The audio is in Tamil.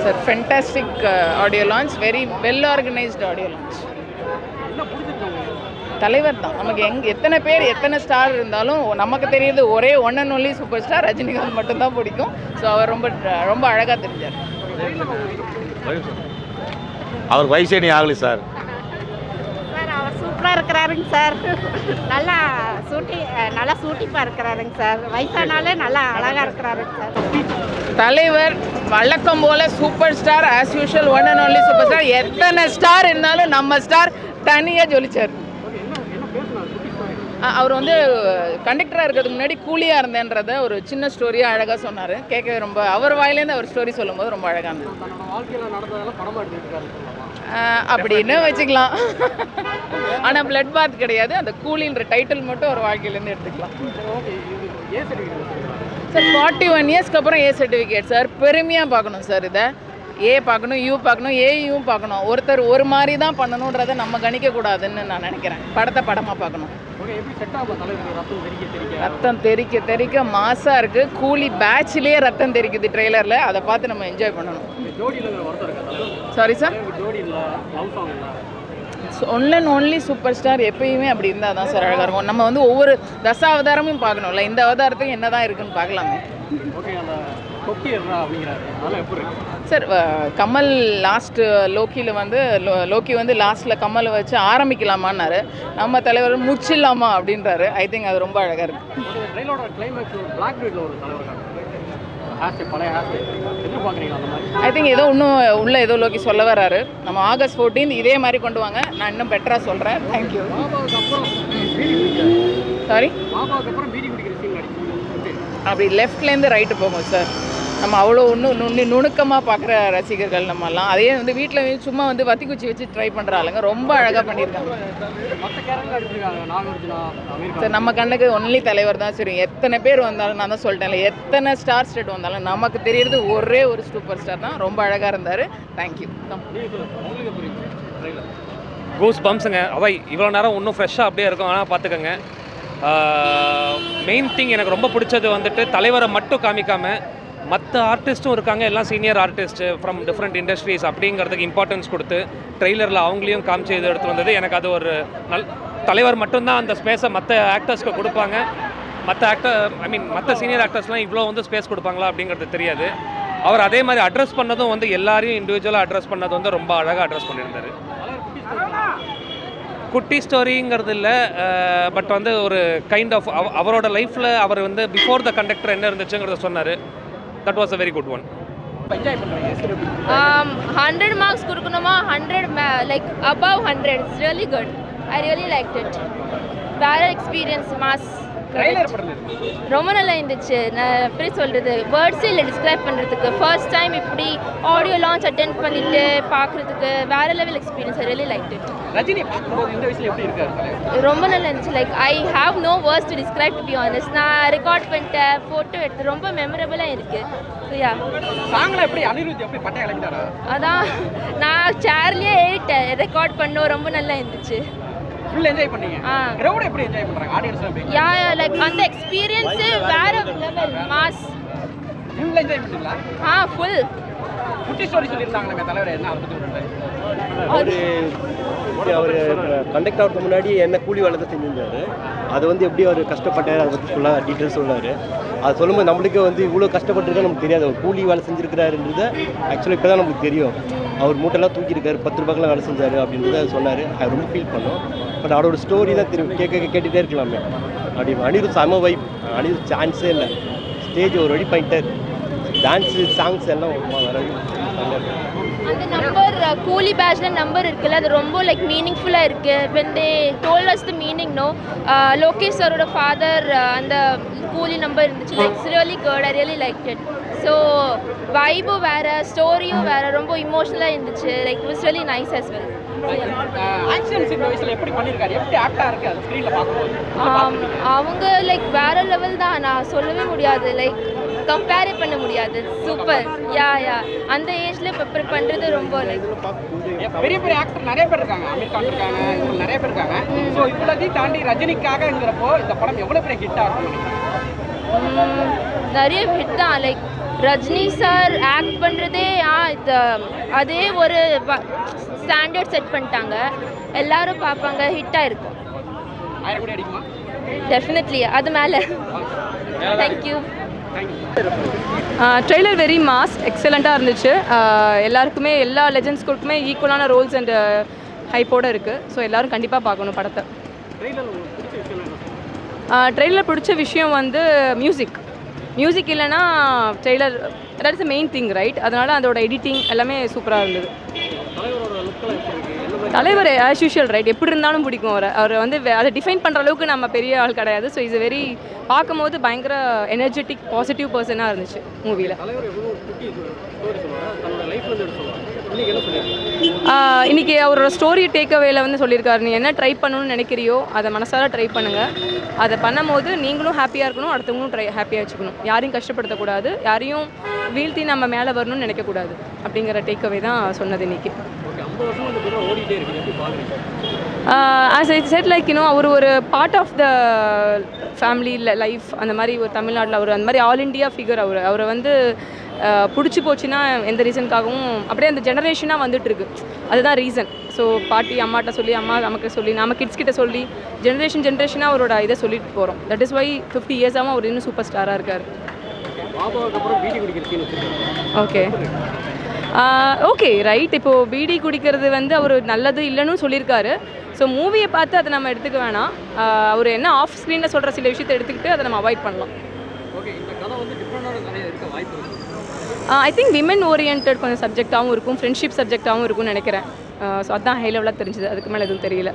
Sir fantastic audio launch, very well organised audio launch. தலைவர் தான் நமக்கு எத்தனை பேர் எத்தனை ஸ்டார் இருந்தாலும் நமக்கு தெரியுது ஒரே one and only super star Rajinikanth மட்டும்தான் பிடிக்கும். ஸோ அவர் ரொம்ப ரொம்ப அழகாக தெரிஞ்சார். அவர் வயசே நீ ஆகலை சார். அவர் சூப்பராக இருக்கிறாருங்க சார். நல்லா சூட்டிப்பாக இருக்கிறாருங்க சார். வயசானாலே நல்லா அழகாக இருக்கிறாருங்க சார். தலைவர் வழக்கம் போல super star, as usual one and only super star. எத்தனை ஸ்டார் இருந்தாலும் நம்ம ஸ்டார் தனியாக ஜொலிச்சார். அவர் வந்து கண்டக்டராக இருக்கிறதுக்கு முன்னாடி கூலியாக இருந்தேன்றத ஒரு சின்ன ஸ்டோரியாக அழகாக சொன்னார். கேட்கவே ரொம்ப அவர் வாயிலேருந்து அவர் ஸ்டோரி சொல்லும்போது ரொம்ப அழகாக இருந்தது. அப்படின்னு வச்சுக்கலாம். ஆனால் பிளட் பாத் கிடையாது, அந்த கூலின்ற டைட்டில் மட்டும் ஒரு வாழ்க்கையிலேருந்து எடுத்துக்கலாம். சார் 41 இயர்ஸ்க்கு அப்புறம் ஏ சர்டிஃபிகேட் சார். பெருமையாக பார்க்கணும் சார். இதை ஏ பார்க்கணும், யூ பார்க்கணும், ஏயும் பார்க்கணும். ஒருத்தர் ஒரு மாதிரி தான் பண்ணணுன்றதை நம்ம கணிக்கக்கூடாதுன்னு நான் நினைக்கிறேன். படமாக பார்க்கணும். ரத்தம் தெறிக்க தெறிக்க மாசாக இருக்குது. கூலி பேட்ச்லேயே ரத்தம் தெரிக்குது ட்ரெய்லரில். அதை பார்த்து நம்ம என்ஜாய் பண்ணணும். Sorry sir, one and only super star எப்பயுமே அப்படி இருந்தால் தான் சார் அழகாக இருக்கும். நம்ம வந்து ஒவ்வொரு அவதாரமும் பார்க்கணும்ல. இந்த அவதாரத்துக்கு என்ன தான் இருக்குன்னு பார்க்கலாமே சார். கமல் லாஸ்ட் லோக்கி வந்து லாஸ்ட்டில் கமலை வச்சு ஆரம்பிக்கலாமான்னாரு. நம்ம தலைவர் முடிச்சிடலாமா அப்படின்றாரு. ஐ திங்க் அது ரொம்ப அழகாக இருக்குது. ஐ திங்க் ஏதோ இன்னும் ஏதோ லோக்கி சொல்ல வராரு. நம்ம ஆகஸ்ட் 14 இதே மாதிரி கொண்டு வாங்க, நான் இன்னும் பெட்டராக சொல்கிறேன். தேங்க்யூ. சாரி, அப்படி லெஃப்ட்லேருந்து ரைட்டு போகும் சார். நம்ம அவ்வளோ நுணுக்கமாக பார்க்குற ரசிகர்கள் நம்மலாம். அதே வந்து வீட்டில் சும்மா வந்து வத்தி குச்சி வச்சு ட்ரை பண்ணுற ஆளுங்க ரொம்ப அழகாக பண்ணியிருக்காங்க சார். நம்ம கண்ணுக்கு ஒன்லி தலைவர் தான் சரி. எத்தனை பேர் வந்தாலும் நான் தான் சொல்லிட்டேன்ல, எத்தனை ஸ்டார் ஸ்டேட் வந்தாலும் நமக்கு தெரியறது ஒரே ஒரு சூப்பர் ஸ்டார் தான். ரொம்ப அழகாக இருந்தார். தேங்க்யூ. கூஸ் பம்ப்ஸுங்க. அவை இவ்வளோ நேரம் இன்னும் ஃப்ரெஷ்ஷாக அப்படியே இருக்கும். ஆனால் பார்த்துக்கோங்க, மெயின் திங் எனக்கு ரொம்ப பிடிச்சது வந்துட்டு தலைவரை மட்டும் காமிக்காமல் மற்ற ஆர்டிஸ்ட்டும் இருக்காங்க, எல்லாம் senior artist from different industries அப்படிங்கிறதுக்கு இம்பார்ட்டன்ஸ் கொடுத்து ட்ரெய்லரில் அவங்களையும் காமிச்சு இது எடுத்து வந்தது எனக்கு அது ஒரு தலைவர் மட்டும்தான் அந்த ஸ்பேஸை மற்ற ஆக்டர்ஸ்க்கு கொடுப்பாங்க. மற்ற சீனியர் ஆக்டர்ஸ்லாம் இவ்வளோ வந்து ஸ்பேஸ் கொடுப்பாங்களா அப்படிங்கிறது தெரியாது. அவர் அதே மாதிரி அட்ரஸ் பண்ணதும் வந்து எல்லாரையும் இண்டிவிஜுவலாக அட்ரஸ் பண்ணது வந்து ரொம்ப அழகாக அட்ரஸ் பண்ணியிருந்தார். குட்டி ஸ்டோரிங்கிறது இல்லை, பட் வந்து ஒரு கைண்ட் ஆஃப் அவரோட லைஃப்பில் அவர் வந்து பிஃபோர் த கண்டக்டர் என்ன இருந்துச்சுங்கிறத சொன்னார். That was a very good one. 100 marks கொடுக்கணுமா? 100 like above 100. It's really good. I really liked it. வேற எக்ஸ்பீரியன்ஸ் மாஸ். ரொம்ப நல்லா இருந்துச்சு. நான் எப்படி சொல்கிறது, வேர்ட்ஸே இல்லை டிஸ்கிரைப் பண்ணுறதுக்கு. ஃபர்ஸ்ட் டைம் இப்படி ஆடியோ லான்ச் அட்டென்ட் பண்ணிட்டு பார்க்குறதுக்கு வேற level experience. I really like it. ரொம்ப நல்லா இருந்துச்சு. Like I have no words to describe to be honest. நான் ரெக்கார்ட் பண்ணிட்டேன், ஃபோட்டோ எடுத்து ரொம்ப மெமரபிளாக இருக்குது. அதான் நான் சேர்லேயே ஏறிட்டேன், ரெக்கார்ட் பண்ணோம். ரொம்ப நல்லா இருந்துச்சு. ஃபுல் என்ஜாய் பண்ணீங்க. கிரவுட் எப்படி என்ஜாய் பண்றாங்க? ஆடியன்ஸ் எப்படி? யா லைக் அந்த எக்ஸ்பீரியன்ஸ் வேற லெவல் மாஸ். ஃபுல் என்ஜாய் பண்ணீங்களா? ஃபுல். குட்டி ஸ்டோரி சொல்லிருந்தாங்க தலைவர். என்ன அதை பத்தி அவர் கண்டக்ட் ஆகிறதுக்கு முன்னாடி என்ன கூலி வேலை தான் செஞ்சிருந்தாரு. அது வந்து எப்படி அவர் கஷ்டப்பட்டார் அதை பற்றி ஃபுல்லாக டீட்டெயில்ஸ் சொன்னார். அது சொல்லும்போது நம்மளுக்கு வந்து இவ்வளோ கஷ்டப்பட்டுருக்கா நமக்கு தெரியாது. அவர் கூலி வேலை செஞ்சுருக்கிறாருன்றது ஆக்சுவலாக இப்போ தான் நமக்கு தெரியும். அவர் மூட்டைலாம் தூக்கியிருக்காரு, 10 ரூபாய்க்குலாம் வேலை செஞ்சார் அப்படின்றத சொன்னார். அது ரொம்ப ஃபீல் பண்ணோம். பட் அவரோட ஸ்டோரி தான் தெரியும். கேட்டுகிட்டே இருக்கலாமே. அப்படி அனிருத் செம வைப். அனிருத் சான்ஸே இல்லை. ஸ்டேஜ் ஒரு ரெடி பண்ணிட்டார். டான்ஸு சாங்ஸ் எல்லாம் அந்த நம்பர் கூலி பேட்ச்ல நம்பர் இருக்குல்ல, அது ரொம்ப லைக் மீனிங்ஃபுல்லாக இருக்குது. when they told us the meaning, no, Lokesh சாரோட ஃபாதர் அந்த கூலி நம்பர் இருந்துச்சு. Like it's really good. I really like it. So வைபும் வேறு, ஸ்டோரியும் வேறு, ரொம்ப இமோஷனலாக இருந்துச்சு. Like it's really nice as well. அவங்க லைக் வேற லெவல் தான். நான் சொல்லவே முடியாது, லைக் கம்பேரே பண்ண முடியாது. சூப்பர். யா அந்த ஏஜ்ல ப்ரிப்பேர் பண்றது ரொம்ப லைக் பெரிய பெரிய ஆக்டர் நிறைய பேர் இருக்காங்க. அமீர் கான் இருக்காங்க, இவங்க நிறைய பேர் இருக்காங்க. ஸோ இவ்வளோதையும் தாண்டி ரஜினிக்காகங்கிறப்போ இந்த படம் எவ்வளோ பெரிய ஹிட் ஆகும்? நிறைய ஹிட் தான். லைக் ரஜினி சார் ஆக்ட் பண்ணுறதே அதே ஒரு ஸ்டாண்டர்ட் செட் பண்ணிட்டாங்க. எல்லாரும் பார்ப்பாங்க, ஹிட்டாக இருக்கும். 1000 கோடி அடிக்குமா? டெஃபினெட்லி அது மேலே. தேங்க்யூ. ட்ரெய்லர் வெரி மாஸ், எக்ஸலண்ட்டாக இருந்துச்சு. எல்லாருக்குமே எல்லா லெஜண்ட்ஸ்களுக்குமே ஈக்குவலான ரோல்ஸ் அண்ட் ஹைப்போடு இருக்குது. ஸோ எல்லோரும் கண்டிப்பாக பார்க்கணும் படத்தை. ட்ரெய்லர் பிடிச்ச விஷயம் வந்து மியூசிக் இல்லைன்னா trailer that is main thing right. அதனால் அதோட எடிட்டிங் எல்லாமே சூப்பராக இருந்தது. தலைவர் ஆஸ் யூஷுவல் ரைட், எப்படி இருந்தாலும் பிடிக்கும் அவர் வந்து அதை டிஃபைன் பண்ணுற அளவுக்கு நம்ம பெரிய ஆள் கிடையாது. ஸோ இஸ் வெரி பார்க்கும்போது பயங்கர எனர்ஜெட்டிக் பாசிட்டிவ் பர்சனாக இருந்துச்சு மூவியில். இன்றைக்கி அவரோட ஸ்டோரி டேக்அவேல வந்து சொல்லியிருக்காரு, நீ என்ன ட்ரை பண்ணணும்னு நினைக்கிறியோ அதை மனசார ட்ரை பண்ணுங்கள். அதை பண்ணும்போது நீங்களும் ஹாப்பியாக இருக்கணும், அடுத்தவங்களும் ஹாப்பியாக வச்சுக்கணும். யாரையும் கஷ்டப்படுத்தக்கூடாது, யாரையும் வீழ்த்தி நம்ம மேலே வரணும்னு நினைக்கக்கூடாது அப்படிங்கிற டேக்அவே தான் சொன்னது இன்றைக்கி. ஆஸ் ஐ செட் லைக் அவர் ஒரு part of the family life. அந்த மாதிரி ஒரு தமிழ்நாட்டில் அவர் அந்த மாதிரி ஆல் இண்டியா ஃபிகர். அவரை வந்து பிடிச்சி போச்சுன்னா எந்த ரீசனுக்காகவும் அப்படியே அந்த ஜெனரேஷனாக வந்துட்டுருக்கு. அதுதான் ரீசன். ஸோ பாட்டி அம்மாட்ட சொல்லி, அம்மா நமக்கு சொல்லி, நம்ம கிட்ஸ் கிட்ட சொல்லி ஜென்ரேஷனாக அவரோட இதை சொல்லிட்டு போகிறோம். தட் இஸ் வை 50 இயர்ஸாகவும் அவர் இன்னும் சூப்பர் ஸ்டாராக இருக்கார். Okay right. இப்போது பீடி குடிக்கிறது வந்து அவர் நல்லது இல்லைன்னு சொல்லியிருக்காரு. ஸோ மூவியை பார்த்து அதை நம்ம எடுத்துக்க வேணாம். அவர் என்ன ஆஃப் ஸ்க்ரீனில் சொல்கிற சில விஷயத்தை எடுத்துக்கிட்டு அதை நம்ம அவாய்ட் பண்ணலாம். ஐ திங்க் விமன் ஓரியன்ட் கொஞ்சம் சப்ஜெக்டாகவும் இருக்கும், ஃப்ரெண்ட்ஷிப் சப்ஜெக்டாகவும் இருக்கும்னு நினைக்கிறேன். ஸோ அதுதான் ஹை லெவலாக தெரிஞ்சுது, அதுக்கு மேலே எதுவும் தெரியல.